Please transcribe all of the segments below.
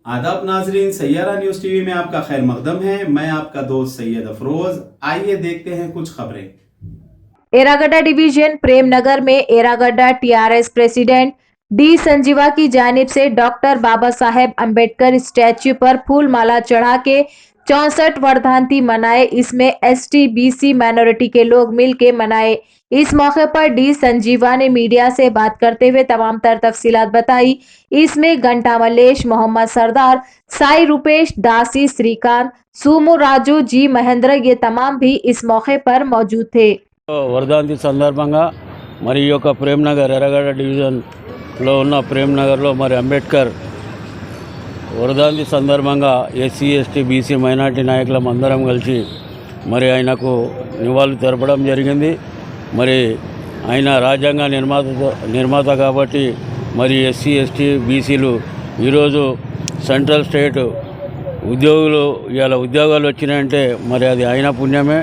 आदाब नाजरीन, Saiyaara news TV में आपका खैर मकदम है। मैं आपका दोस्त सैयद अफरोज। आइए देखते हैं कुछ खबरें। एरागड्डा डिवीजन प्रेमनगर में Erragadda TRS president D Sanjeeva की जानिब से डॉक्टर बाबा साहेब अम्बेडकर स्टैच्यू पर फूल माला चढ़ा के 64 वर्धांती मनाए। इसमें एसटी बीसी माइनॉरिटी के लोग मिल के मनाए। इस मौके पर डी संजीवा ने मीडिया से बात करते हुए तमाम तर तफसीलात बताई। इसमें घंटा मल्लेश, मोहम्मद सरदार, साई रूपेश, दासी, श्रीकांत, सुमु, राजू, जी महेंद्र ये तमाम भी इस मौके पर मौजूद थे। వర్ధంతి సందర్భంగా మరి ఈ యొక్క ప్రేమ్నగర్ ఎర్రగడ్డ డివిజన్లో ఉన్న ప్రేమ్నగర్లో మరి అంబేద్కర్ వర్ధంతి సందర్భంగా ఎస్సీ ఎస్టీ బీసీ మైనార్టీ నాయకులం అందరం కలిసి మరి ఆయనకు నివాళులు తెలపడం జరిగింది. మరి ఆయన రాజ్యాంగ నిర్మాత కాబట్టి మరి ఎస్సీ ఎస్టీ బీసీలు ఈరోజు సెంట్రల్ స్టేట్ ఉద్యోగులు ఇవాళ ఉద్యోగాలు వచ్చినాయంటే మరి అది ఆయన పుణ్యమే.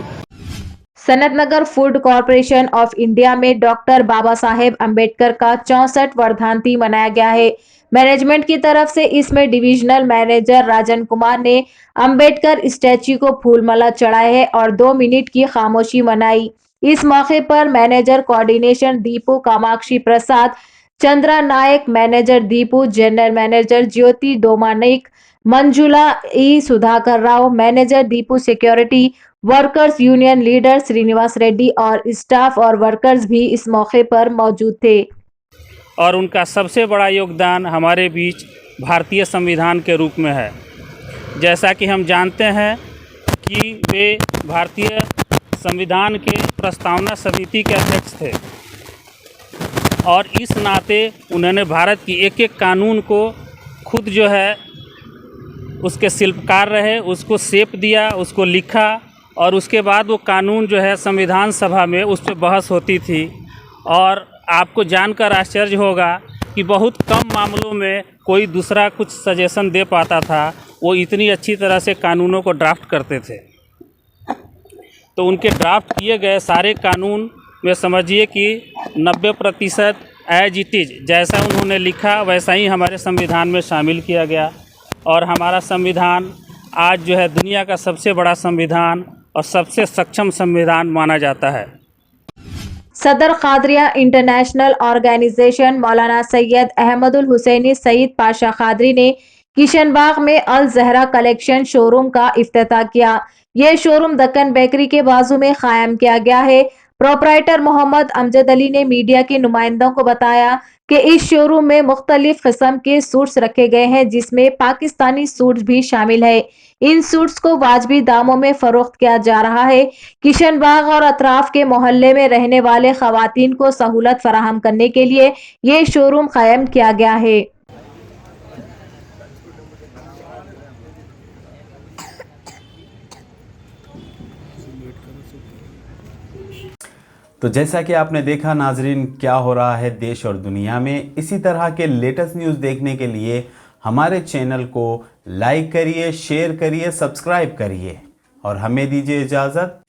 Sanathnagar food corporation of India में डॉक्टर बाबा साहेब अम्बेडकर का 64 वर्धांती मनाया गया है। मैनेजमेंट की तरफ से इसमें डिविजनल मैनेजर राजन कुमार ने अम्बेडकर स्टैच्यू को फूलमाला चढ़ाए है और 2 मिनट की खामोशी मनाई। इस मौके पर manager coordination Deepu Kamakshi Prasad, Chandra Naik manager Deepu, general manager Jyoti Dominic, Manjula E, Sudhakar Rao manager Deepu security, workers union leader Srinivas Reddy और स्टाफ और वर्कर्स भी इस मौके पर मौजूद थे। और उनका सबसे बड़ा योगदान हमारे बीच भारतीय संविधान के रूप में है। जैसा कि हम जानते हैं कि वे भारतीय संविधान के प्रस्तावना समिति के अध्यक्ष थे और इस नाते उन्होंने भारत की एक एक कानून को खुद जो है उसके शिल्पकार रहे, उसको शेप दिया, उसको लिखा और उसके बाद वो कानून जो है संविधान सभा में उस पर बहस होती थी। और आपको जानकर आश्चर्य होगा कि बहुत कम मामलों में कोई दूसरा कुछ सजेशन दे पाता था। वो इतनी अच्छी तरह से कानूनों को ड्राफ्ट करते थे। तो उनके ड्राफ्ट किए गए सारे कानून में समझिए कि 90% एज इट इज़ जैसा उन्होंने लिखा वैसा ही हमारे संविधान में शामिल किया गया। और हमारा संविधान आज जो है दुनिया का सबसे बड़ा संविधान और सबसे सक्षम संविधान माना जाता है। सदर कादरिया इंटरनेशनल ऑर्गेनाइजेशन मौलाना सैयद अहमदुल हुसैनी सईद पाशा कादरी ने किशनबाग में अल जहरा कलेक्शन शोरूम का इफ्तिताह किया। यह शोरूम दक्कन बेकरी के बाजू में कायम किया गया है। प्रोपराइटर मोहम्मद अमजद अली ने मीडिया के नुमाइंदों को बताया कि इस शोरूम में मुख्तलिफ किस्म के सूट्स रखे गए हैं जिसमें पाकिस्तानी सूट्स भी शामिल है। इन सूट्स को वाजबी दामों में फरोख्त किया जा रहा है। किशनबाग और अतराफ के मोहल्ले में रहने वाले खवातीन को सहूलत फराहम करने के लिए ये शोरूम कायम किया गया है। तो जैसा कि आपने देखा नाजरीन, क्या हो रहा है देश और दुनिया में। इसी तरह के लेटेस्ट न्यूज़ देखने के लिए हमारे चैनल को लाइक करिए, शेयर करिए, सब्सक्राइब करिए और हमें दीजिए इजाज़त।